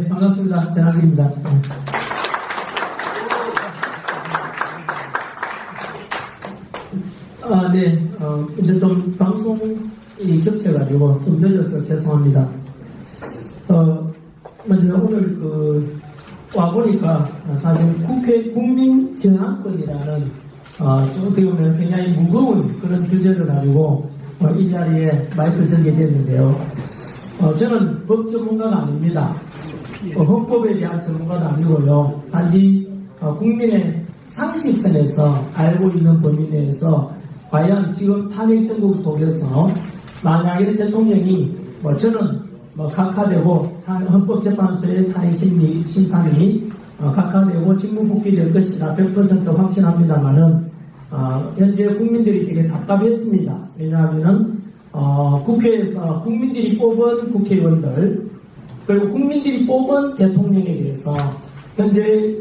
네, 반갑습니다. 전학입니다. 네, 이제 좀 방송이 겹쳐가지고 좀 늦어서 죄송합니다. 먼저 오늘 와보니까 사실 국회 국민저항권이라는 어떻게 보면 굉장히 무거운 그런 주제를 가지고 이 자리에 마이크를 들게 됐는데요. 저는 법 전문가가 아닙니다. 헌법에 대한 전문가도 아니고요. 단지 국민의 상식선에서 알고 있는 범위 내에서 과연 지금 탄핵 정국 속에서 만약에 대통령이 저는 각하되고 헌법재판소의 탄핵 심판이 각하되고 직무복귀될 것이다 100% 확신합니다만은 현재 국민들이 되게 답답했습니다. 왜냐하면은 국회에서 국민들이 뽑은 국회의원들 그리고 국민들이 뽑은 대통령에 대해서 현재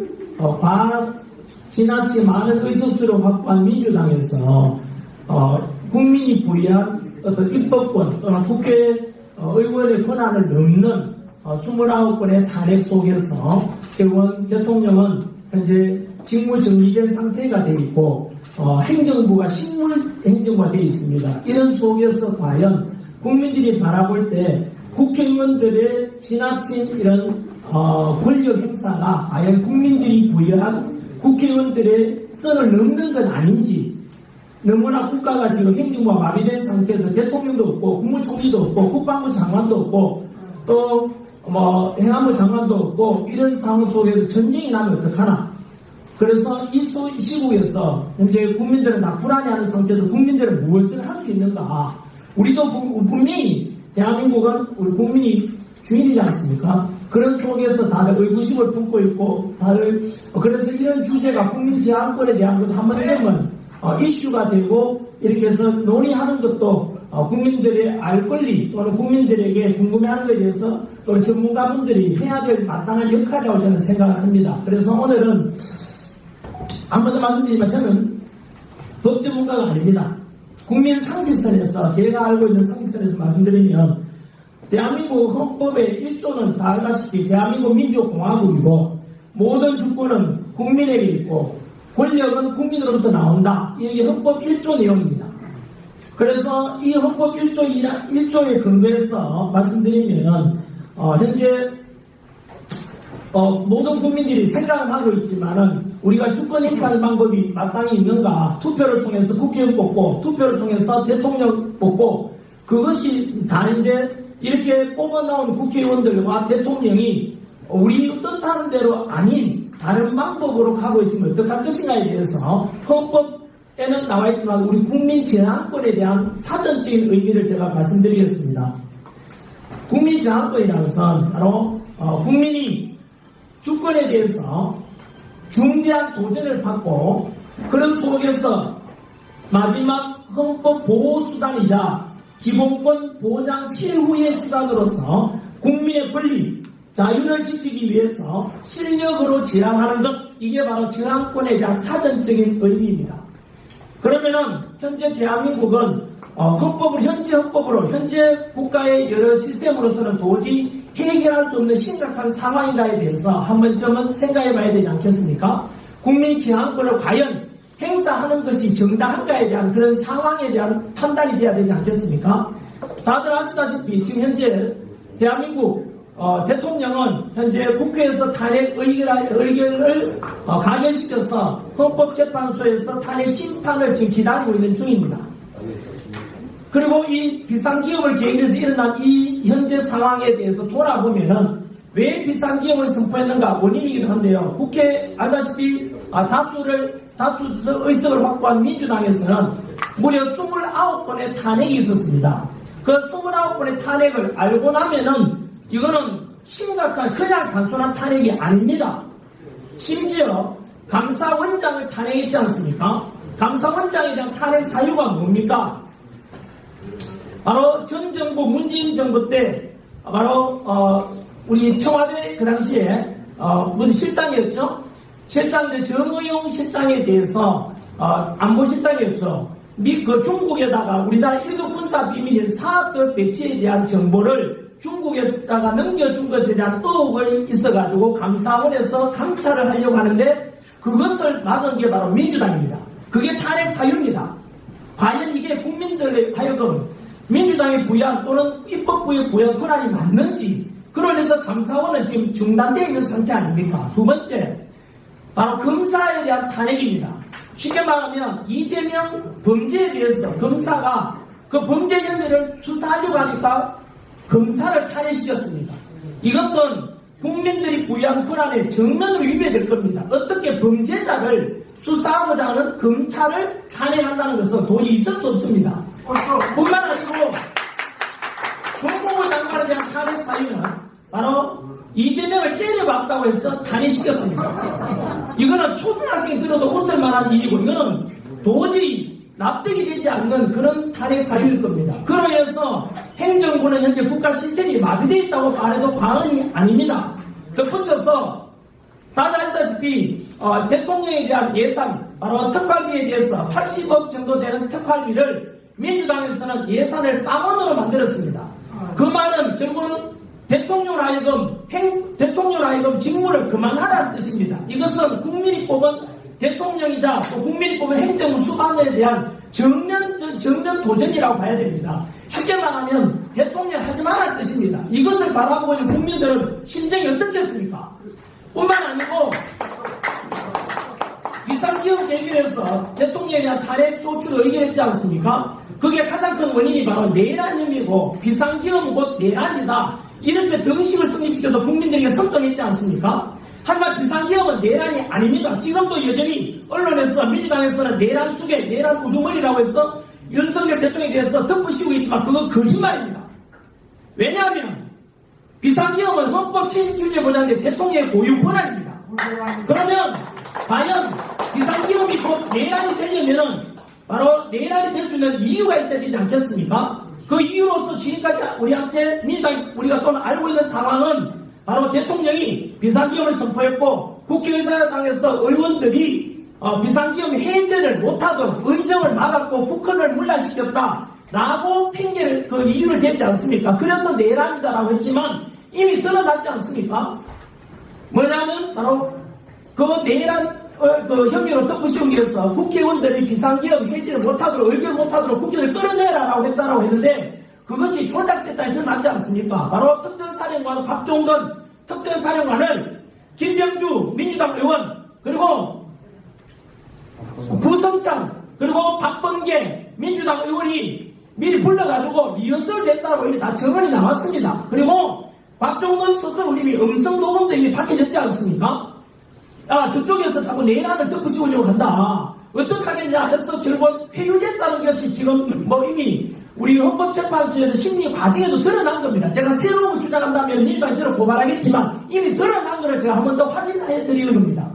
지나치 많은 의석수를 확보한 민주당에서 국민이 부여한 어떤 입법권 또는 국회의원의 권한을 넘는 29건의 탄핵 속에서 결국은 대통령은 현재 직무 정지된 상태가 되어 있고 행정부가 식물 행정부가 되어 있습니다. 이런 속에서 과연 국민들이 바라볼 때 국회의원들의 지나친 이런 권력 행사가 과연 국민들이 부여한 국회의원들의 선을 넘는 건 아닌지 너무나 국가가 지금 행정부가 마비된 상태에서 대통령도 없고 국무총리도 없고 국방부 장관도 없고 또 행안부 장관도 없고 이런 상황 속에서 전쟁이 나면 어떡하나. 그래서 이 시국에서 현재 국민들은 다 불안해하는 상태에서 국민들은 무엇을 할 수 있는가. 우리도 분명히 대한민국은 우리 국민이 주인이지 않습니까? 그런 속에서 다들 의구심을 품고 있고 다들 그래서 이런 주제가 국민 제한권에 대한 것도 한 번쯤은 이슈가 되고 이렇게 해서 논의하는 것도 국민들의 알 권리 또는 국민들에게 궁금해하는 것에 대해서 또는 전문가분들이 해야 될 마땅한 역할이라고 저는 생각을 합니다. 그래서 오늘은 한 번 더 말씀드리지만 저는 법 전문가가 아닙니다. 국민 상식선에서 제가 알고 있는 상식선에서 말씀드리면 대한민국 헌법의 1조는 다 알다시피 대한민국 민주공화국이고 모든 주권은 국민에게 있고 권력은 국민으로부터 나온다. 이게 헌법 1조 내용입니다. 그래서 이 헌법 1조에 근거해서 말씀드리면 현재 모든 국민들이 생각은 하고 있지만은 우리가 주권 행사할 방법이 마땅히 있는가? 투표를 통해서 국회의원 뽑고 투표를 통해서 대통령 뽑고 그것이 다인데 이렇게 뽑아나온 국회의원들과 대통령이 우리 뜻하는 대로 아닌 다른 방법으로 가고 있으면 어떡할 것인가에 대해서 헌법에는 나와 있지만 우리 국민 제한권에 대한 사전적인 의미를 제가 말씀드리겠습니다. 국민 제한권이라는 것은 바로 국민이 주권에 대해서 중대한 도전을 받고 그런 속에서 마지막 헌법 보호수단이자 기본권 보장 최후의 수단으로서 국민의 권리, 자유를 지키기 위해서 실력으로 제한하는 것, 이게 바로 저항권에 대한 사전적인 의미입니다. 그러면은 현재 대한민국은 현재 헌법으로 현재 국가의 여러 시스템으로서는 도저히 해결할 수 없는 심각한 상황이라에 대해서 한 번쯤은 생각해 봐야 되지 않겠습니까? 국민 제한권을 과연 행사하는 것이 정당한가에 대한 그런 상황에 대한 판단이 돼야 되지 않겠습니까? 다들 아시다시피 지금 현재 대한민국 대통령은 현재 국회에서 탄핵 의결을 가결시켜서 헌법재판소에서 탄핵 심판을 지금 기다리고 있는 중입니다. 그리고 이 비상기업을 계기로 해서 일어난 이 현재 상황에 대해서 돌아보면은 왜 비상기업을 선포했는가 원인이기도 한데요. 국회 알다시피 다수 의석을 확보한 민주당에서는 무려 29번의 탄핵이 있었습니다. 그 29번의 탄핵을 알고 나면은 이거는 심각한 그냥 단순한 탄핵이 아닙니다. 심지어 감사원장을 탄핵했지 않습니까? 감사원장에 대한 탄핵 사유가 뭡니까? 바로 전 정부 문재인 정부 때 바로 우리 청와대 그 당시에 무슨 실장이었죠? 실장인데 정의용 실장에 대해서 안보실장이었죠. 그 중국에다가 우리나라 1급 군사 비밀인 사드 배치에 대한 정보를 중국에다가 넘겨준 것에 대한 의혹이 있어가지고 감사원에서 감찰을 하려고 하는데 그것을 막은 게 바로 민주당입니다. 그게 탄핵 사유입니다. 과연 이게 국민들의 하여금 민주당의 부양 또는 입법부의 부양 권한이 맞는지, 그러면서 감사원은 지금 중단되어 있는 상태 아닙니까? 두 번째, 바로 검사에 대한 탄핵입니다. 쉽게 말하면 이재명 범죄에 대해서 검사가 그 범죄 혐의를 수사하려고 하니까 검사를 탄핵시켰습니다. 이것은 국민들이 부여한 권한에 정면으로 위배될 겁니다. 어떻게 범죄자를 수사하고자 하는 검찰을 탄핵한다는 것은 도저히 있을 수 없습니다. 뿐만 아니고 법무부 장관에 대한 탄핵 사유는 바로 이재명을 째려봤다고 해서 탄핵시켰습니다. 이거는 초등학생이 들어도 웃을 만한 일이고 이거는 도저히 납득이 되지 않는 그런 탄핵 사유일 겁니다. 그로 인해서 행정부는 현재 국가 시스템이 마비되어 있다고 말해도 과언이 아닙니다. 덧붙여서 다들 아시다시피 대통령에 대한 예산, 바로 특활비에 대해서 80억 정도 되는 특활비를 민주당에서는 예산을 빵원으로 만들었습니다. 그 말은 결국은 대통령으로 하여금 직무를 그만하라는 뜻입니다. 이것은 국민이 뽑은 대통령이자 또 국민이 뽑은 행정부 수반에 대한 정면 도전이라고 봐야 됩니다. 쉽게 말하면 대통령 하지 말라는 뜻입니다. 이것을 바라보고 있는 국민들은 심정이 어떻겠습니까? 뿐만 아니고 비상기업 대결에서 대통령에 대한 탄핵 소추를 의결했지 않습니까? 그게 가장 큰 원인이 바로 내란 혐의고 비상기업은 곧 내란이다. 이렇게 등식을 성립시켜서 국민들에게 선동했지 않습니까? 하지만 비상기업은 내란이 아닙니다. 지금도 여전히 언론에서 민주당에서는 내란 수계, 내란 우두머리라고 해서 윤석열 대통령에 대해서 덮으시고 있지만 그건 거짓말입니다. 왜냐하면 비상기업은 헌법 77조에 보장된 대통령의 고유 권한입니다. 그러면 과연 비상기업이 곧 내란이 되려면 바로 내란이 될 수 있는 이유가 있어야 되지 않겠습니까? 그 이유로서 지금까지 우리한테 우리가 또는 알고 있는 상황은 바로 대통령이 비상기업을 선포했고 국회의사당에서 의원들이 비상기업 해제를 못하도록 의정을 막았고 북한을 문란시켰다라고 핑계를 그 이유를 댔지 않습니까? 그래서 내란이다라고 했지만 이미 드러났지 않습니까? 뭐냐면 바로 그 내란 그 혐의로 덮으시기 위해서 국회의원들이 비상기업 해제를 못하도록 의결 못하도록 국회를 끌어내라라고 했다라고 했는데 그것이 조작됐다니 드러났지 않습니까? 바로 특전사령관 박종건 특전사령관을 김병주 민주당 의원 그리고 부성장 그리고 박범계 민주당 의원이 미리 불러가지고 리허설 됐다고 이미 다 증언이 나왔습니다. 그리고 박종건 스스로 이미 음성 녹음도 이미 밝혀졌지 않습니까? 저쪽에서 자꾸 내란을 덮으시려고 한다. 어떡하겠냐 해서 결국 회유됐다는 것이 지금 이미 우리 헌법재판소에서 심리 과정에도 드러난 겁니다. 제가 새로운 걸 주장한다면 민주당처럼 고발하겠지만 이미 드러난 거를 제가 한 번 더 확인해 드리는 겁니다.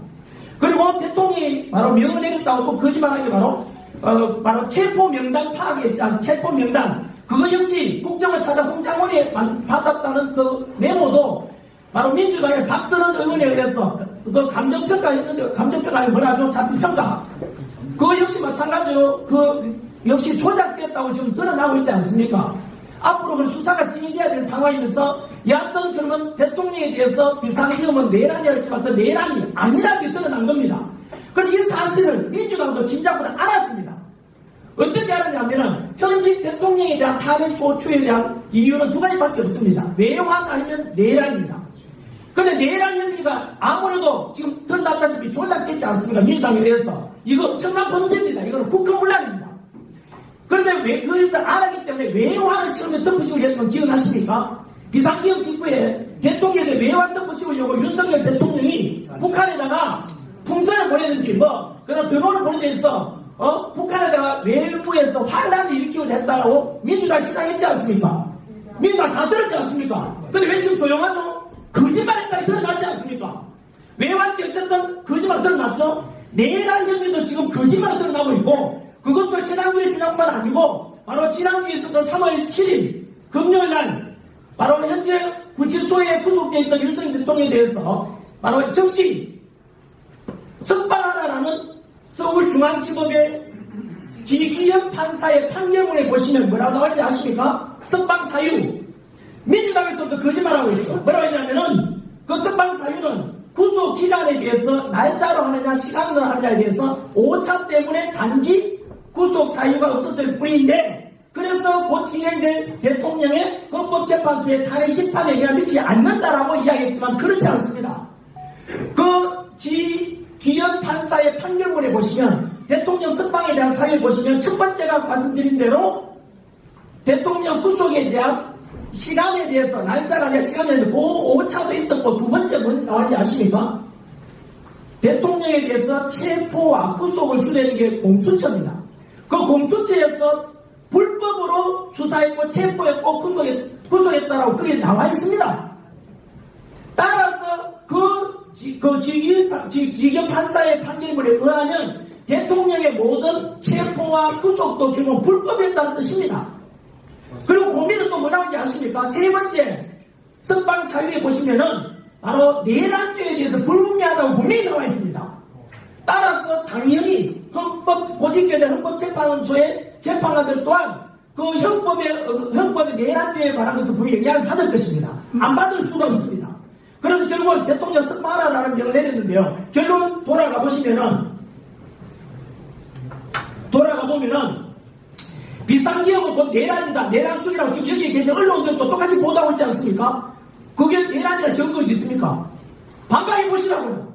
그리고 대통령이 바로 명을 내렸다고 또 거짓말하게 바로 체포명단 파악했지 체포명단 그거 역시 국정을 찾아 홍장원이 받았다는 그 메모도 바로 민주당의 박선원 의원에 의해서 그 감정평가 했는데 감정평가 아니고 뭐라죠? 자필평가 그거 역시 마찬가지로 역시 조작됐다고 지금 드러나고 있지 않습니까? 앞으로 그 수사가 진행돼야 될 상황이면서 여하튼 그러면 대통령에 대해서 비상기업은 내란이 했지만 그 내란이 아니라는 게 드러난 겁니다. 그럼 이 사실을 민주당도 짐작보다 알았습니다. 어떻게 알았냐면은 현직 대통령에 대한 탄핵 소추에 대한 이유는 두 가지밖에 없습니다. 외환 아니면 내란입니다. 근데 내란 혐의가 아무래도 지금 드러났다시피 조작됐지 않습니까? 민주당에 대해서. 이거 엄청난 범죄입니다. 이거는 국가문란입니다. 그런데 그것을 알았기 때문에 외환을 처음에 덮으시고 했던 건 기억나십니까? 비상기업 직후에 대통령에 외환 덮으시려고 윤석열 대통령이 북한에다가 풍선을 보내든지 그다음 드론을 보내서 북한에다가 외부에서 환란을 일으키고자 했다고 민주당이 주장했지 않습니까? 민주당 다 들었지 않습니까? 근데 왜 지금 조용하죠? 거짓말했다니 드러났지 않습니까? 외환지 어쨌든 거짓말 드러났죠? 내란 혐의도 지금 거짓말 드러나고 있고 그것을 지난주에 주장만 아니고 바로 지난주에 있었던 3월 7일 금요일날 바로 현재 구치소에 구속되어 있던 윤석열 대통령에 대해서 바로 즉시 석방하라라는 서울중앙지법의 진기현 판사의 판결문에 보시면 뭐라고 나와있는지 아십니까? 석방 사유 민주당에서도 거짓말하고 있죠. 뭐라고 했냐면은 그 석방 사유는 구속 기간에 대해서 날짜로 하느냐 시간으로 하느냐에 대해서 오차 때문에 단지 구속 사유가 없었을 뿐인데, 그래서 곧 진행될 대통령의 헌법재판소의 탄핵 심판에 영향을 미치지 않는다라고 이야기했지만 그렇지 않습니다. 기현 판사의 판결문에 보시면 대통령 석방에 대한 사유를 보시면 첫 번째가 말씀드린 대로 대통령 구속에 대한 시간에 대해서 날짜가 아니라 시간에 대해서 그 오차도 있었고, 두 번째 뭐 나왔는지 아십니까? 대통령에 대해서 체포와 구속을 주되는 게 공수처입니다. 그 공수처에서 불법으로 수사했고 체포했고 구속했다라고 그게 나와 있습니다. 따라서 지경 판사의 판결문에 의하면 대통령의 모든 체포와 구속도 결국 불법이었다는 뜻입니다. 그리고 고민은 또 뭐라는지 아십니까? 세 번째 석방 사유에 보시면은 바로 내란죄에 대해서 불분명하다고 분명히 나와 있습니다. 따라서 당연히 고직교대 헌법재판소의 재판관들 또한 그 형법의 내란죄에 관한 것을 분명히 영향을 받을 것입니다. 안 받을 수가 없습니다. 그래서 결국은 대통령 석방하라는 명을 내렸는데요. 결론 돌아가 보면은 비상기업은 곧 내란이다, 내란수이라고 지금 여기에 계신 언론들도 똑같이 보도하고 있지 않습니까? 그게 내란이라 증거가 있습니까? 반박해 보시라고요.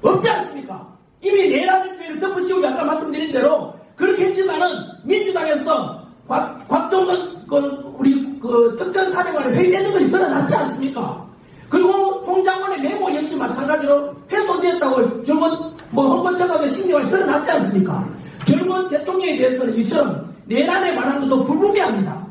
없지 않습니까? 이미 내란죄를 덮으시고 아까 말씀드린 대로 그렇게 했지만은 민주당에서 곽종건 우리 특전사령관을 회의했는 것이 드러났지 않습니까? 그리고 홍 장관의 메모 역시 마찬가지로 훼손되었다고 결국은 헌법재판소의 심리가 드러났지 않습니까? 결국은 대통령에 대해서는 이처럼 내란에 관한 것도 불분명합니다.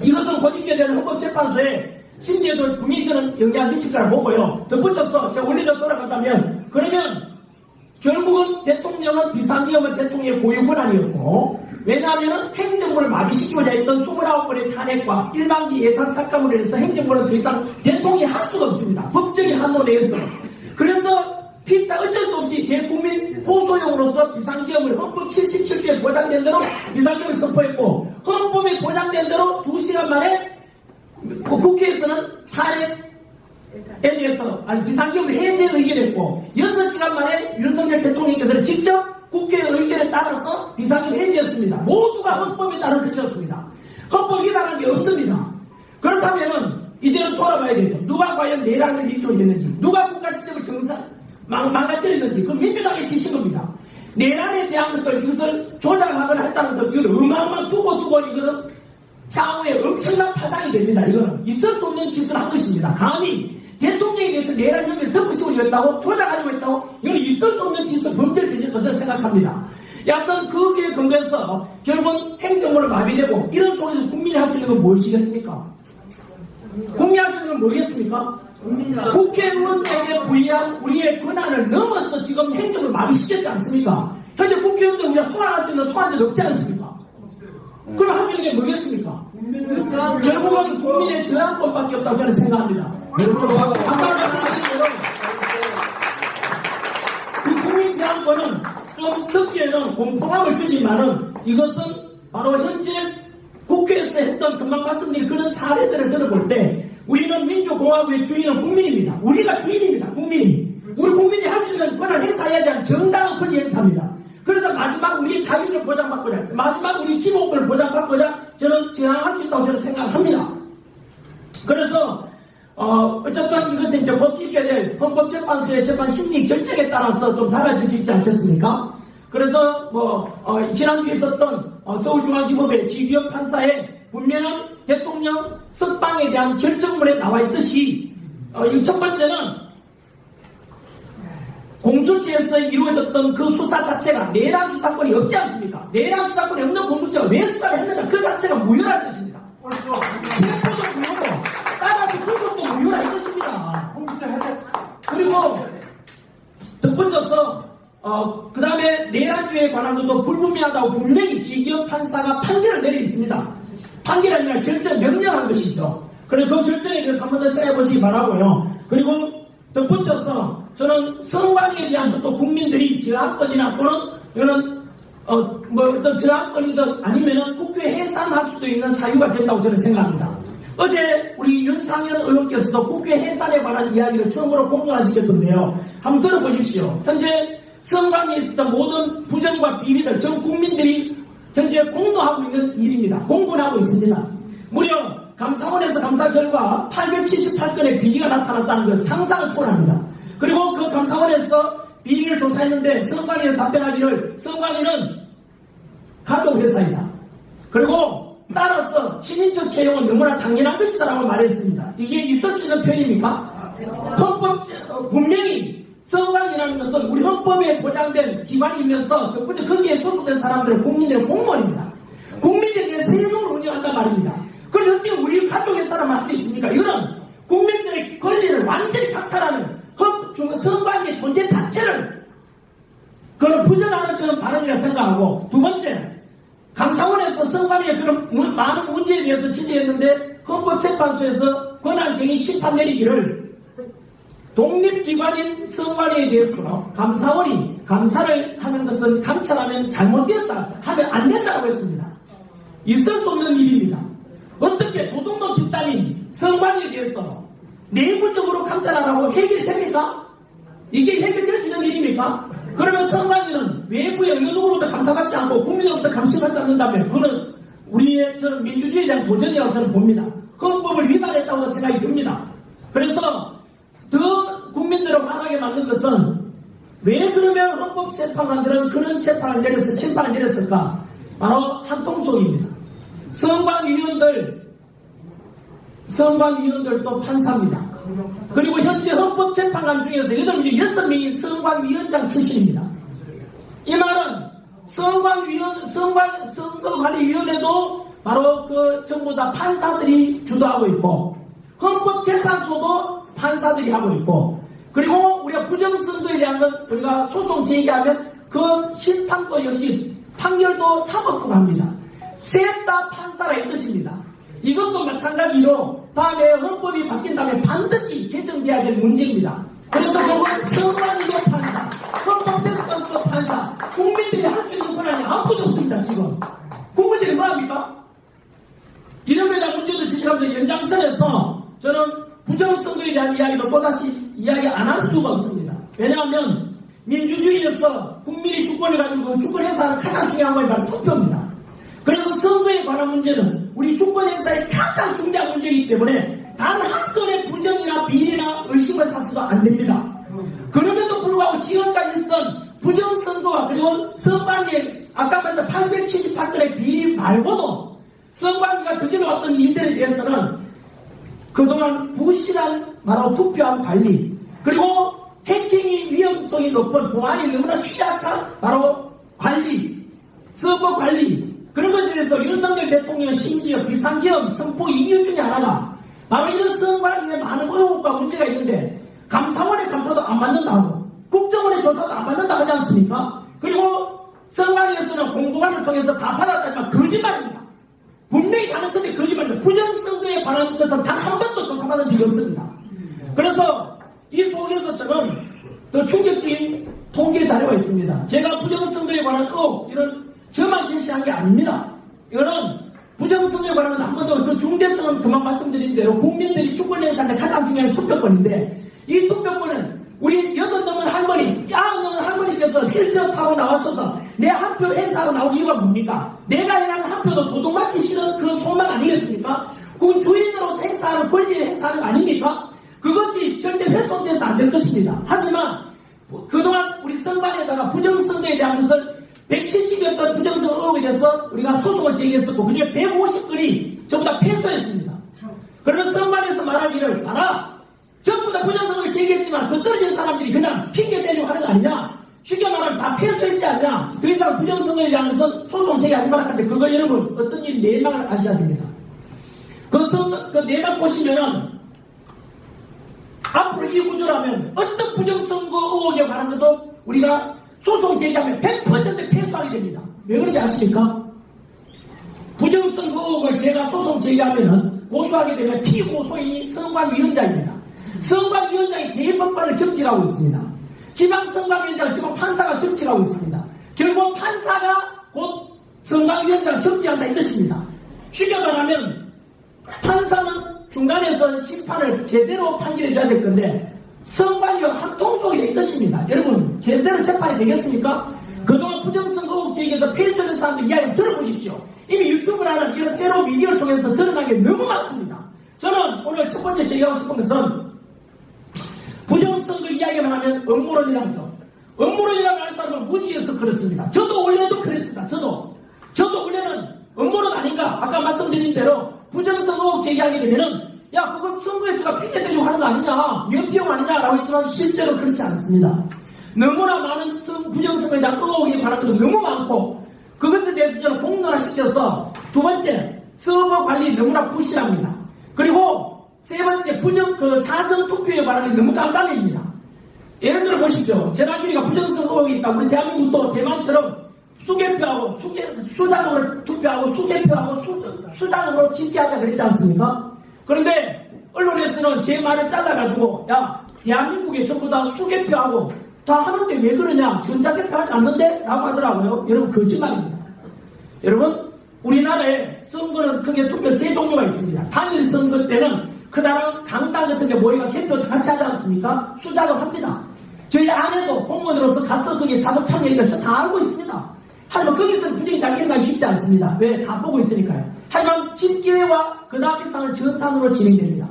이것은 고직교대는 헌법재판소의 심리에도 분명히 저는 영향을 미칠 거라 보고요. 덧붙여서 제가 원리대로 돌아간다면, 그러면 결국은 대통령은 비상기업은 대통령의 고유 권한이었고, 왜냐하면 행정부를 마비시키고자 했던 29번의 탄핵과 일방지 예산 삭감으로 해서 행정부는 더 이상 대통령이 할 수가 없습니다. 법적인 한도 내에서. 그래서 피차 어쩔 수 없이 대국민 호소용으로서 비상기업을 헌법 77조에 보장된 대로 비상기업을 선포했고, 헌법에 보장된 대로 2시간 만에 국회에서는 탄핵에 대해서 비상기업을 해제 의결했고, 6시간 만에 윤석열 대통령께서는 직접 국회의 의견에 따라서 비상기업 해제했습니다. 모두가 헌법에 따른 것이었습니다. 헌법 위반한 게 없습니다. 그렇다면은 이제는 돌아봐야 되죠. 누가 과연 내란을 일으켰는지, 누가 국가 시스템을 망가뜨렸는지, 그 민주당의 지신 겁니다. 내란에 대한 이것을 조작하거나 했다는 것을 이걸 어마어마한 두고 이거는 향후에 엄청난 파장이 됩니다. 이거는 있을 수 없는 짓을 한 것입니다. 감히 대통령에 대해서 내란 혐의를 덮으시고 했다고, 조작하려고 했다고, 이건 있을 수 없는 짓을 범죄를 저질 것을 생각합니다. 약간 거기에 근거해서 결국은 행정부를 마비되고 이런 속에서 국민이 할 수 있는 건 무엇이겠습니까? 국민이 할 수 있는 건 뭐겠습니까? 국회의원에게 부여한 우리의 권한을 넘어서 지금 행정을 마비시켰지 않습니까? 현재 국회의원들 우리가 소환할 수 있는 소환제도 없지 않습니까? 그럼 할 수 있는 게 뭐겠습니까? 결국은 국민의 저항권밖에 없다고 저는 생각합니다. 아까 말씀드린 대로 이 국민 저항권은 좀 듣기에는 공포감을 주지만은 이것은 바로 현재 국회에서 했던 금방 말씀드린 그런 사례들을 들어볼 때 우리는 민주공화국의 주인은 국민입니다. 우리가 주인입니다. 국민이. 우리 국민이 할 수 있는 권한을 행사해야 되는 정당한 권리 행사입니다. 그래서 마지막 우리의 자유를 보장받고자, 마지막 우리 기본권을 보장받고자 저는 저항할 수 있다고 저는 생각합니다. 그래서 어쨌든 이것은 이제 곧 있게 될 헌법재판소의 재판 심리 결정에 따라서 좀 달라질 수 있지 않겠습니까? 그래서 지난주에 있었던 서울중앙지법의 지기현 판사의 분명한 대통령 석방에 대한 결정문에 나와 있듯이 첫 번째는 공수처에서 이루어졌던 그 수사 자체가 내란 수사권이 없지 않습니까? 내란 수사권이 없는 공수처가 왜 수사를 했느냐, 그 자체가 무효라는 뜻입니다. 체포도 무효고 따라서 구속도 무효라는 뜻입니다. 그리고 덧붙여서 그 다음에 내란죄에 관한 것도 불분명하다고 분명히 지기현 판사가 판결을 내려 있습니다. 판결이 아니라 결정 명령한 것이죠. 그래서 그 결정에 대해서 한 번 더 생각해 보시기 바라고요. 그리고 덧붙여서 저는 선관위에 대한 것도 국민들이 저항권이나 또는 이런 어떤 저항권이든 아니면은 국회 해산할 수도 있는 사유가 된다고 저는 생각합니다. 어제 우리 윤상현 의원께서도 국회 해산에 관한 이야기를 처음으로 공론화시켰던데요. 한번 들어보십시오. 현재 선관위에 있었던 모든 부정과 비리들 전 국민들이 현재 공모하고 있는 일입니다. 공분하고 있습니다. 무려 감사원에서 감사 결과 878건의 비리가 나타났다는 것 상상을 초월합니다. 그리고 그 감사원에서 비리를 조사했는데 선관위에 답변하기를 선관위는 가족회사이다. 그리고 따라서 친인척 채용은 너무나 당연한 것이다라고 말했습니다. 이게 있을 수 있는 표현입니까? 헌법 분명히 선관위라는 것은 우리 헌법에 보장된 기관이면서 거기에 소속된 사람들은 국민들의 공무원입니다. 국민들에게 세금을 운영한단 말입니다. 그런데 어떻게 우리 가족의 사람을 할 수 있습니까? 이거는 국민들의 권리를 완전히 박탈하는 선관위의 존재 자체를 그걸 부정하는 저는 발언이라 생각하고, 두 번째, 감사원에서 선관위의 그런 많은 문제에 대해서 지적했는데 헌법재판소에서 권한쟁의 심판 내리기를 독립기관인 선관위에 대해서 감사원이 감사를 하는 것은 감찰하면 잘못되었다 하면 안 된다고 했습니다. 있을 수 없는 일입니다. 어떻게 도둑놈 집단인 선관위에 대해서 내부적으로 감찰하라고 해결이 됩니까? 이게 해결될 수 있는 일입니까? 그러면 선관위는 외부의 어느 누구로부터 감사받지 않고 국민으로부터 감시받지 않는다면 그거는 우리의 저는 민주주의에 대한 도전이라고 저는 봅니다. 헌법을 위반했다고 생각이 듭니다. 그래서 더 국민들을 화나게 만든 것은 왜 그러면 헌법재판관들은 그런 재판을 내렸을, 심판을 내렸을까? 바로 한통속입니다. 선관위원들도 판사입니다. 그리고 현재 헌법재판관 중에서 6명이 선관위원장 출신입니다. 이 말은 선거관리위원회도 바로 그 전부 다 판사들이 주도하고 있고, 헌법재판소도 판사들이 하고 있고, 그리고 우리가 부정선거에 대한 건 우리가 소송 제기하면 그 심판도 역시 판결도 사법부가 합니다. 셋 다 판사라는 뜻입니다. 이것도 마찬가지로 다음에 헌법이 바뀐 다음에 반드시 개정돼야 될 문제입니다. 그래서 결국 선관위도 판사, 헌법재판소도 판사, 국민들이 할 수 있는 권한이 아무것도 없습니다. 지금 국민들이 뭐합니까? 이런 거에 대한 문제도 지적하면서 연장선에서 저는 부정선거에 대한 이야기도 또다시 이야기 안 할 수가 없습니다. 왜냐하면 민주주의에서 국민이 주권을 가지고 주권 행사하는 가장 중요한 것이 바로 투표입니다. 그래서 선거에 관한 문제는 우리 주권 행사의 가장 중대한 문제이기 때문에 단 한 건의 부정이나 비리나 의심을 사서도 안 됩니다. 그럼에도 불구하고 지금까지 있던 부정선거와 그리고 선관위의 아까 말했던 878건의 비리 말고도 선관위가 저질러왔던 일들에 대해서는 그동안 부실한 바로 투표함 관리, 그리고 해킹이 위험성이 높은 보안이 너무나 취약한 바로 관리, 서버 관리, 그런 것에 대해서 윤석열 대통령은 심지어 비상계엄 선포 이유 중에 하나가 바로 이런 선관위에 많은 의혹과 문제가 있는데 감사원의 감사도 안 받는다고, 국정원의 조사도 안 받는다 하지 않습니까? 그리고 선관위에서는 공보관을 통해서 다 받았다지만 거짓말입니다. 분명히 다른 건데 거짓말입니다. 부정선거에 관한 것은 단 한 번도 조사받은 적이 없습니다. 그래서 이 속에서 저는 더 충격적인 통계 자료가 있습니다. 제가 부정선거에 관한 의혹, 이런 저만 제시한 게 아닙니다. 이거는 부정선거에 관한 건 한 번도 그 중대성은 그만 말씀드린 대로 국민들이 주권 행사하는 가장 중요한 투표권인데, 이 투표권은 우리 8 넘은 할머니, 9 넘은 할머니께서 휠체어 타고 나왔어서 내 한 표 행사하고 나온 이유가 뭡니까? 내가 행하는 한 표도 도둑맞기 싫은 그런 소망 아니겠습니까? 그건 주인으로서 행사하는 권리를 행사하는 거 아닙니까? 그것이 절대 훼손돼서 안 될 것입니다. 하지만 그동안 우리 선관위에다가 부정선거에 대한 것을 170여 건 부정선거 의혹에 대해서 우리가 소송을 제기했었고 그중에 150건이 전부 다 패소했습니다. 그러면 선관위에서 말하기를 봐라, 전부 다 부정선거를 제기했지만 그 떨어진 사람들이 그냥 핑계 대려고 하는 거 아니냐, 쉽게 말하면 다 패소했지 않냐, 더 이상 부정선거에 대한 것은 소송 제기하지 말았는데, 그거 여러분 어떤 일이 내막을 아셔야 됩니다. 그 내막 보시면은 앞으로 이 구조라면 어떤 부정선거 의혹에 관한 것도 우리가 소송 제기하면 100% 패소하게 됩니다. 왜 그런지 아십니까? 부정선거 의혹을 제가 소송 제기하면은 고소하게 되면 피고소인이 선관위원장입니다. 선관위원장이 대법관을 적직하고 있습니다. 지방선관위원장, 지방 판사가 적직하고 있습니다. 결국 판사가 곧 선관위원장을 적직한다 이 뜻입니다. 쉽게 말하면 판사는 중간에서 심판을 제대로 판결해줘야 될 건데 선관위와 한 통속이 돼 있듯입니다. 여러분 제대로 재판이 되겠습니까? 그동안 부정선거 의혹 제기해서 폐쇄된 사람들 이야기 들어보십시오. 이미 유튜브라는 이런 새로운 미디어를 통해서 드러난 게 너무 많습니다. 저는 오늘 첫 번째 제기하고 싶은 것은 부정선거 이야기만 하면 음모론이라죠. 음모론이라고 하는 사람은 무지해서 그렇습니다. 저도 원래도 그랬습니다. 저도 원래는 음모론 아닌가? 아까 말씀드린 대로 부정선거 의혹 제기하게 되면은 야 그거 선거에 제가 핑계대려고 하는 거 아니냐 연피용 아니냐라고 했지만 실제로 그렇지 않습니다. 너무나 많은 부정선거에 대한 의혹이 관한 것도 너무 많고 그것에 대해서 저는 공론화시켜서 두 번째 서버 관리 너무나 부실합니다. 그리고 세 번째 사전 투표에 관한 게 너무 깜깜합니다. 예를 들어 보십시오. 재난길이가 부정선거 의혹이 있다. 우리 대한민국도 대만처럼 수개표하고 수장으로 투표하고 수개표하고 수장으로 집계하자 그랬지 않습니까? 그런데 언론에서는 제 말을 잘라가지고 야 대한민국에 전부 다 수개표하고 다 하는데 왜 그러냐 전자개표 하지 않는데? 라고 하더라고요. 여러분 거짓말입니다. 여러분 우리나라에 선거는 크게 투표 세 종류가 있습니다. 당일 선거 때는 그나라 강당 같은 데 모이가 개표 같이 하지 않습니까? 수작업합니다. 저희 아내도 공무원으로서 가서 거기에 작업 참여하니까 저 다 알고 있습니다. 하지만 거기서는 분위기 잘 생각이 쉽지 않습니다. 왜? 다 보고 있으니까요. 하지만 집계와 그 다음 일상은 전산으로 진행됩니다.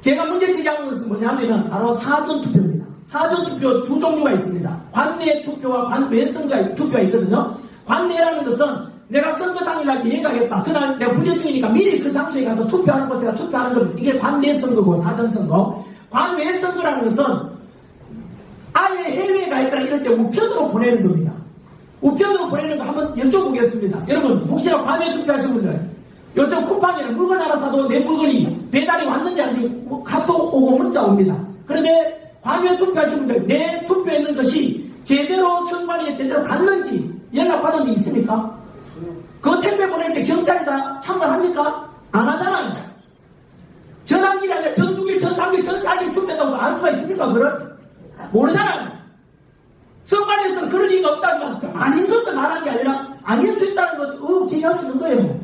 제가 문제 제기하는 것은 뭐냐면은 바로 사전투표입니다. 사전투표 두 종류가 있습니다. 관내 투표와 관외 선거 투표가 있거든요. 관내라는 것은 내가 선거 당일날 여행 가겠다. 그날 내가 분열 중이니까 미리 그 장소에 가서 투표하는 곳에 투표하는 겁니다. 이게 관내 선거고 사전선거. 관외 선거라는 것은 아예 해외에 가 있거나 이럴 때 우편으로 보내는 겁니다. 우편으로 보내는 거 한번 여쭤보겠습니다. 여러분 혹시나 관외 투표하신 분들 요즘 쿠팡이나 물건 하나 사도 내 물건이 배달이 왔는지 아닌지 뭐 카톡 오고 문자 옵니다. 그런데 관외 투표하신 분들 내 투표했는 것이 제대로 선관위에 제대로 갔는지 연락받은 게 있습니까? 그거 택배 보낼 때 경찰이 다 참관합니까? 안 하잖아요. 전환길이 아니라 전두길, 전삼길, 전사길 투표했다고 알 수가 있습니까? 그걸? 모르잖아요. 선관위에서는 그럴 리가 없다지만 아닌 것을 말한 게 아니라 아닐 수 있다는 것 의혹 제기할 수 있는 거예요.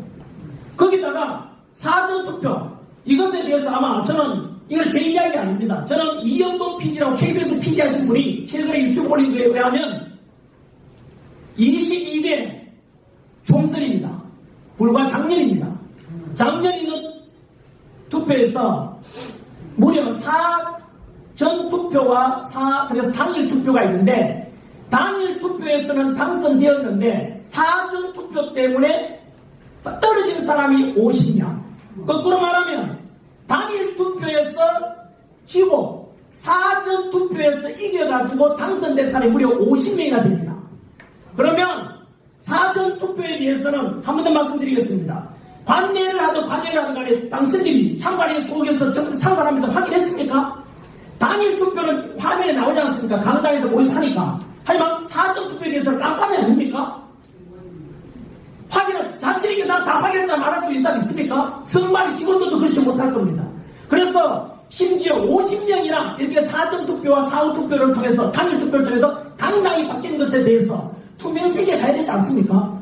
거기다가 사전투표 이것에 대해서 아마 저는 이건 제 이야기가 아닙니다. 저는 이영동 PD라고 KBS PD 하신 분이 최근에 유튜브 올린 거에 의하면 22대 총선입니다. 불과 작년입니다. 작년 있는 투표에서 무려 사전 투표와 그래서 당일 투표가 있는데 당일 투표에서는 당선되었는데 사전 투표 때문에 떨어진 사람이 50명. 거꾸로 말하면 당일 투표에서 지고 사전 투표에서 이겨가지고 당선된 사람이 무려 50명이나 됩니다. 그러면 사전 투표에 대해서는 한 번 더 말씀드리겠습니다. 관내를 하든 관외를 하든 간에 당신들이 참관인 속에서 참관하면서 확인했습니까? 당일 투표는 화면에 나오지 않습니까? 강당에서 모여서 하니까. 하지만 사전 투표에 대해서 깜깜이 아닙니까? 확인은 자신에게 나 다 확인했다 말할 수 있는 사람 있습니까? 승만이 직원들도 그렇지 못할 겁니다. 그래서 심지어 50명이나 이렇게 사전 투표와 사후 투표를 통해서 당일 투표를 통해서 당당히 바뀐 것에 대해서 투명성에 가야 되지 않습니까?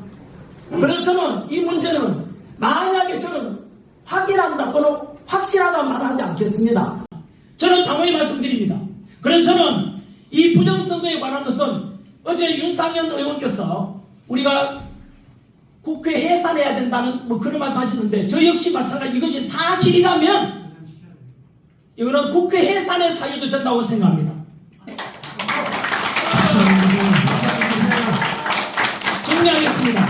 그래서 저는 이 문제는 만약에 저는 확인한다 또는 확실하다 말하지 않겠습니다. 저는 당연히 말씀드립니다. 그래서 저는 이 부정선거에 관한 것은 어제 윤상현 의원께서 우리가 국회 해산해야 된다는 뭐 그런 말씀 하시는데 저 역시 마찬가지 이것이 사실이라면 이거는 국회 해산의 사유도 된다고 생각합니다. 정리하겠습니다.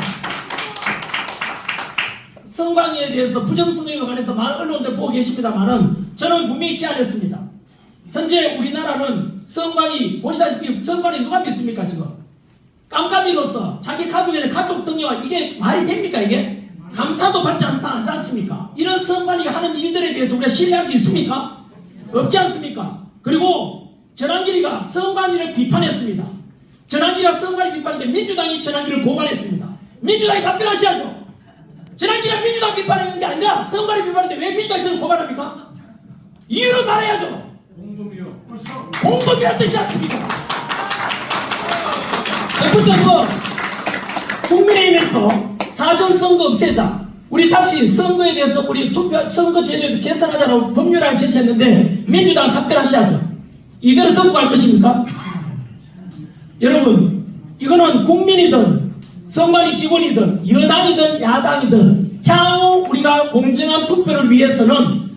선관위에 대해서 부정선거에 관해서 많은 언론들 보고 계십니다만은 저는 분명히 제안했습니다. 현재 우리나라는 선관위 보시다시피 선관위 누가 믿습니까 지금? 깜깜이로서 자기 가족의 가족 등록과 이게 말이 됩니까 이게? 감사도 받지 하지 않습니까? 이런 선관위가 하는 일들에 대해서 우리가 신뢰할 수 있습니까? 없지 않습니까? 그리고 전환길이가 선관위를 비판했습니다. 전환길이가 선관위 비판했는데 민주당이 전환길을 고발했습니다. 민주당이 답변하셔야죠. 전환길이가 민주당 비판했는 게 아니라 선관위 비판했는데 왜 민주당이 저를 고발합니까? 이유를 말해야죠. 공범이란 뜻이 않습니까? 첫 번째로 국민의힘에서 사전선거 없애자 우리 다시 선거에 대해서 우리 선거 제도를 개선하자고 법률안을 제시했는데 민주당 답변하셔야죠. 이대로 듣고 갈 것입니까? 여러분, 이거는 국민이든 선관위 직원이든 여당이든 야당이든 향후 우리가 공정한 투표를 위해서는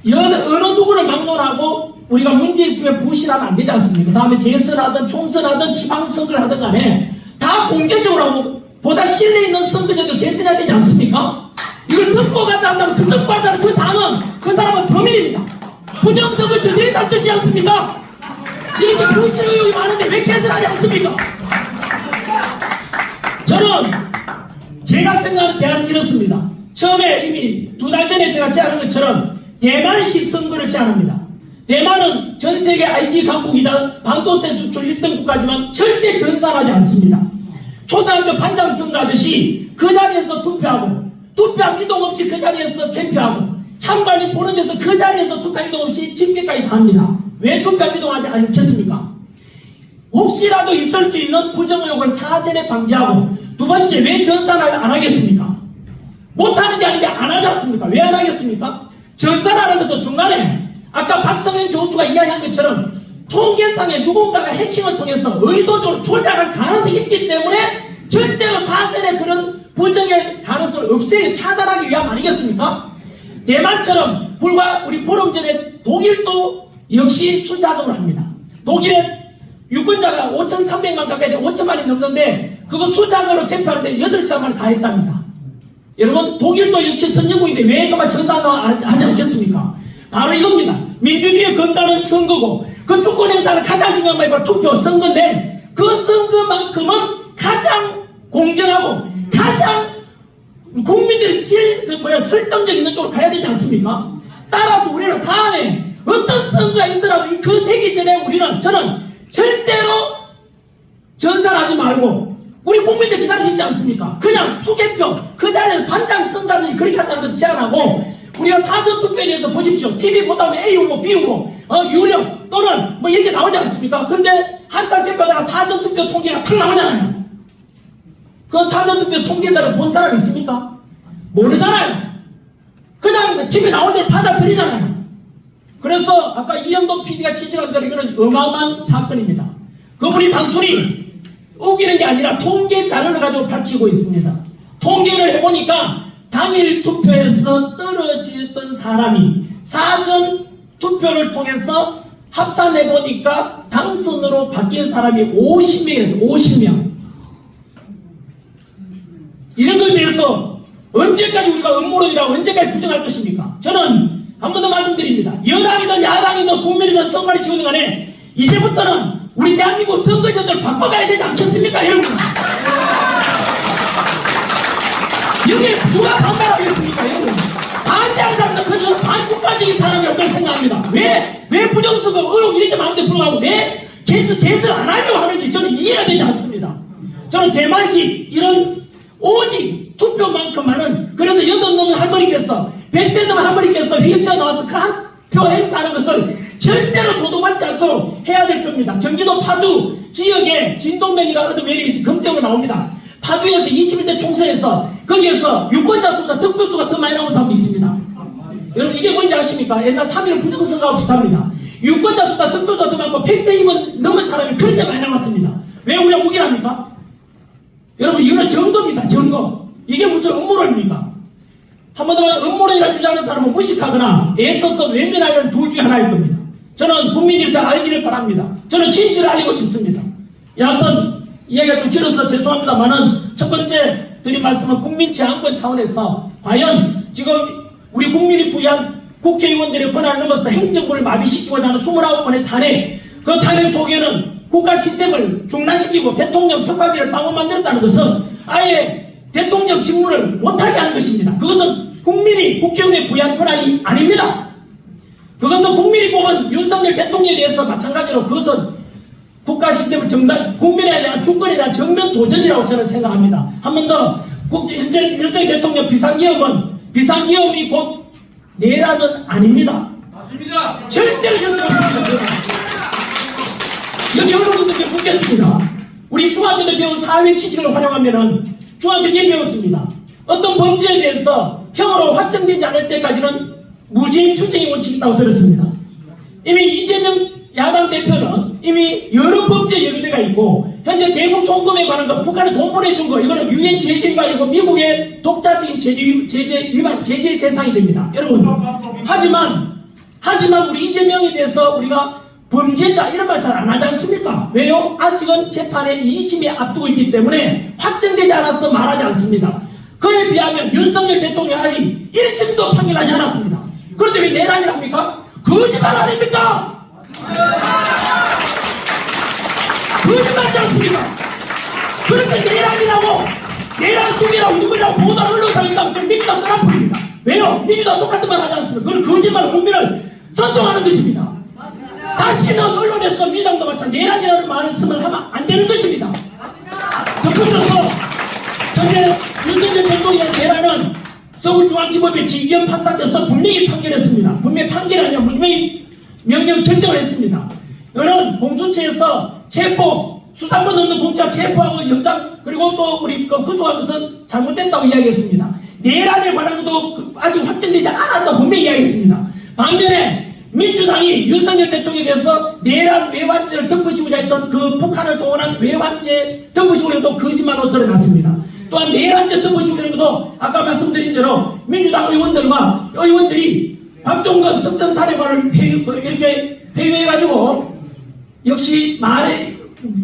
어느 누구를 막론하고 우리가 문제 있으면 부실하면 안 되지 않습니까? 다음에 대선하든 총선하든 지방선거를 하든 간에 다 공개적으로 하고 보다 신뢰 있는 선거제도를 개선해야 되지 않습니까? 이걸 듣고 가자 한다면 그 듣고 가자는 그 당은 그 사람은 범인입니다. 부정선거 저지르다는 뜻이지 않습니까? 이렇게 부실 의혹이 많은데 왜 개선하지 않습니까? 저는 제가 생각하는 대안은 이렇습니다. 처음에 이미 2달 전에 제가 제안한 것처럼 대만식 선거를 제안합니다. 대만은 전 세계 IT 강국이다. 반도체 수출 1등 국가지만 절대 전산하지 않습니다. 초등학교 반장 선거하듯이 그 자리에서 투표하고 투표함 이동 없이 그 자리에서 캠프하고 참관인 보는 데서 그 자리에서 투표함 이동 없이 집계까지 다 합니다. 왜 투표함 이동하지 않겠습니까? 혹시라도 있을 수 있는 부정의혹을 사전에 방지하고 두 번째 왜 전산을 안 하겠습니까? 못하는 게 아닌데 안 하지 않습니까? 왜 안 하겠습니까? 전산하는 것은 중간에 아까 박성현 교수가 이야기한 것처럼 통계상에 누군가가 해킹을 통해서 의도적으로 조작할 가능성이 있기 때문에 절대로 사전에 그런 부정의 가능성을 없애고 차단하기 위함 아니겠습니까? 대만처럼 불과 우리 포럼 전에 독일도 역시 수작업을 합니다. 독일의 유권자가 5,300만 가까이 돼 5천만이 넘는데 그거 수작업으로 개표하는데 8시간 만에 다 했답니다. 여러분 독일도 역시 선진국인데 왜 그만 전산화하지 않겠습니까? 바로 이겁니다. 민주주의의 근간은 선거고 그 주권 행사는 가장 중요한 말이 바로 투표 선거인데 그 선거만큼은 가장 공정하고 가장 국민들이 설득력 있는 쪽으로 가야 되지 않습니까? 따라서 우리는 다음에 어떤 선거가 있더라도 그 되기 전에 저는 절대로 전산하지 말고 우리 국민들 기다리고 있지 않습니까? 그냥 수개표 그 자리에서 반장 선거하듯이 그렇게 하자는 것을 제안하고 우리가 사전투표에 대해서 보십시오. TV 보다 보면 A 후보, B 후보, 유력 또는 뭐 이렇게 나오지 않습니까? 근데 한참 개표하다가 사전투표 통계가 탁 나오잖아요. 그 사전투표 통계자를 본 사람 있습니까? 모르잖아요. 그냥 TV 나올 때 받아들이잖아요. 그래서 아까 이영도 PD가 지적한 대로 이거는 어마어마한 사건입니다. 그분이 단순히 우기는 게 아니라 통계 자료를 가지고 밝히고 있습니다. 통계를 해보니까 당일 투표에서 떨어졌던 사람이 사전 투표를 통해서 합산해보니까 당선으로 바뀐 사람이 50명이에요. 50명. 이런 것에 대해서 언제까지 우리가 음모론이라고 언제까지 부정할 것입니까? 저는 한 번 더 말씀드립니다. 여당이든 야당이든 국민이든 선관위 직원이든 간에 이제부터는 우리 대한민국 선거제도를 바꿔가야 되지 않겠습니까, 여러분? 여기에 누가 반발하겠습니까, 여러분? 반대하는 사람들 그저 반국가적인 사람이라고 생각합니다. 왜 부정선거 의혹 이렇게 많은데 불구하고 왜 개선 안 하려고 하는지 저는 이해가 되지 않습니다. 저는 대만식 이런 오직 투표만큼만은 그래서 8 넘은 할머니께서 100세 넘은 할머니께서 휠체어 나와서 그 한 표 행사하는 것을 절대로 도둑맞지 않도록 해야 될 겁니다. 경기도 파주 지역에 진동면이라는 면이 검색으로 나옵니다. 파주에서 21대 총선에서 거기에서 유권자 수보다 득표수가 더 많이 나온 사람도 있습니다. 여러분 이게 뭔지 아십니까? 옛날 3.15 부정선거하고 비슷합니다. 유권자 수보다 득표수가 더 많고 100세 넘은 사람이 그렇게 많이 나왔습니다. 왜 우리가 무기랍니까? 여러분 이거는 증거입니다. 증거. 이게 무슨 음모론입니까? 한 번 더 음모론이라 주장하는 사람은 무식하거나 애써서 외면하려는 둘 중에 하나일 겁니다. 저는 국민들이 다 알기를 바랍니다. 저는 진실을 알리고 싶습니다. 여하튼 이야기가 좀 길어서 죄송합니다만은 첫 번째 드린 말씀은 국민 제한권 차원에서 과연 지금 우리 국민이 부여한 국회의원들의 권한을 넘어서 행정부를 마비시키고자 하는 29번의 탄핵, 그 탄핵 속에는 국가 시스템을 중단시키고 대통령 특활비를 빵원 만들었다는 것은 아예 대통령 직무를 못하게 하는 것입니다. 그것은 국민이 국회의원에 부여한 권한이 아닙니다. 그것은 국민이 뽑은 윤석열 대통령에 대해서 마찬가지로 그것은 국가 시스템을 국민에 대한 주권에 대한 정면 도전이라고 저는 생각합니다. 한 번 더 현재 윤석열 대통령 비상기업이 곧 내란은 아닙니다. 맞습니다. 절대로 그렇습니다. 여기 여러분들께 묻겠습니다. 우리 중학교 때 배운 사회 지식을 활용하면은 중학교 때 배웠습니다. 어떤 범죄에 대해서 형으로 확정되지 않을 때까지는 무죄 추정의 원칙이 있다고 들었습니다. 이미 이재명 야당 대표는 이미 여러 범죄 여기대가 있고 현재 대북 송금에 관한 거 북한에 돈 보내준 거 이거는 유엔 제재 위반이고 미국의 독자적인 제재 위반 제재 대상이 됩니다. 여러분 하지만 우리 이재명에 대해서 우리가 범죄자 이런 말 잘 안 하지 않습니까? 왜요? 아직은 재판에 2심에 앞두고 있기 때문에 확정되지 않아서 말하지 않습니다. 그에 비하면 윤석열 대통령 아직 1심도 판결하지 않았습니다. 그런데 왜 내란이라 합니까? 거짓말 아닙니까? 거짓말이지 않습니까? 그런데 내란이라고 내란 속이라고 누구라고 보도를 언론상에 있다면 민주당 떠나버립니다. 왜요? 민주당 똑같은 말 하지 않습니까? 그건 거짓말로 국민을 선동하는 것입니다. 다시는 언론에서 민주당도 마찬가지 내란이라는 말을 쓰면 하면 안 되는 것입니다. 덧붙여서 전에 윤석열 대통령의 내란은 서울중앙지법의 지기현 판사께서 분명히 판결했습니다. 분명히 판결이 아니라 분명히 명령 결정을 했습니다. 이거는 공수처에서 체포, 수사권 없는 공수처 체포하고 영장 그리고 또 우리 구속한 것은 잘못됐다고 이야기했습니다. 내란에 관한 것도 아직 확정되지 않았다고 분명히 이야기했습니다. 반면에 민주당이 윤석열 대통령에 대해서 내란 외환죄를 덮으시고자 했던 그 북한을 동원한 외환죄 덮으시고자 했던 거짓말로 드러났습니다. 또한 내란죄 덮으시고자 했던 것도 아까 말씀드린 대로 민주당 의원들과 의원들이 박종건 특전사령관을 이렇게 회유해가지고 역시 말에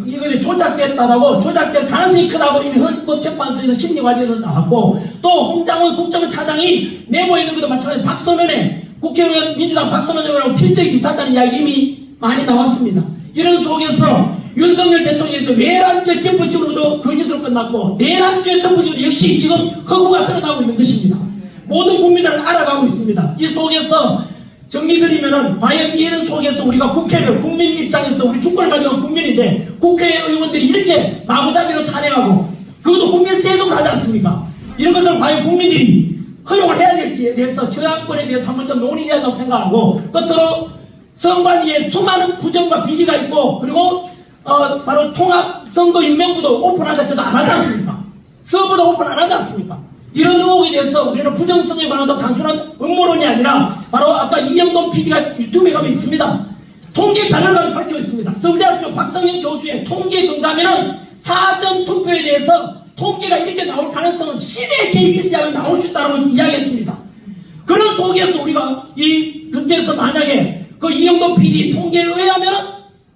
이거 조작됐다라고 조작될 가능성이 크다고 이미 헌법재판소에서 심리과정에서 나왔고 또 홍장원 국정차장이 메모에 있는 것도 마찬가지로 박선원의 국회의원 민주당 박선원 의원하고 필적이 비슷하다는 이야기 이미 많이 나왔습니다. 이런 속에서 윤석열 대통령에서 외란죄 덮으시고도 거짓으로 끝났고 내란죄 덮으시고도 역시 지금 허구가 드러나고 있는 것입니다. 모든 국민들은 알아가고 있습니다. 이 속에서 정리드리면은 과연 이런 속에서 우리가 국회를 국민 입장에서 우리 주권을 가져온 국민인데 국회의원들이 이렇게 마구잡이로 탄핵하고 그것도 국민 세금을 하지 않습니까? 이런 것을 과연 국민들이 허용을 해야 될지에 대해서 저항권에 대해서 한번 좀 논의해야 한다고 생각하고 끝으로 선관위에 수많은 부정과 비리가 있고 그리고 바로 통합선거인명부도 오픈하자 해도 안 하지 않습니까? 서버도 오픈 안 하지 않습니까? 이런 의혹에 대해서 우리는 부정성에 관한 단순한 음모론이 아니라 바로 아까 이영돈 PD가 유튜브에 가면 있습니다. 통계 자료가 밝혀 있습니다. 서울대학교 박성현 교수의 통계 근거하면은 사전 투표에 대해서 통계가 이렇게 나올 가능성은 시대의 계획이 있어야만 나올 수 있다고 이야기했습니다. 그런 속에서 우리가 이 근처에서 만약에 그 이영돈 PD 통계에 의하면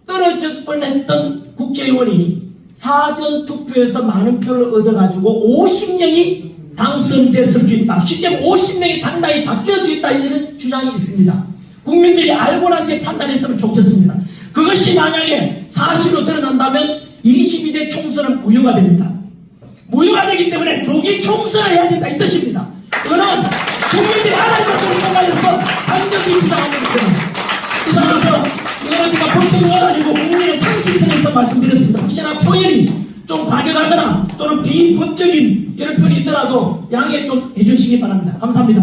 떨어질 뻔했던 국회의원이 사전 투표에서 많은 표를 얻어가지고 50명이 당선됐을 수 있다. 실제 50명이 당당히 바뀔 수 있다. 이런 주장이 있습니다. 국민들이 알고 난 뒤에 판단했으면 좋겠습니다. 그것이 만약에 사실로 드러난다면 22대 총선은 무효가 됩니다. 무효가 되기 때문에 조기 총선을 해야 된다 이 뜻입니다. 이거는 국민들이 알아야 된다고 생각해서 강력히 주장하고 있습니다. 이 상황에서 이거는 제가 법정에 와가지고 국민의 상식선에서 말씀드렸습니다. 혹시나 표현이 좀 과격하거나 또는 비법적인 이런 표현이 있더라도 양해 좀 해주시기 바랍니다. 감사합니다.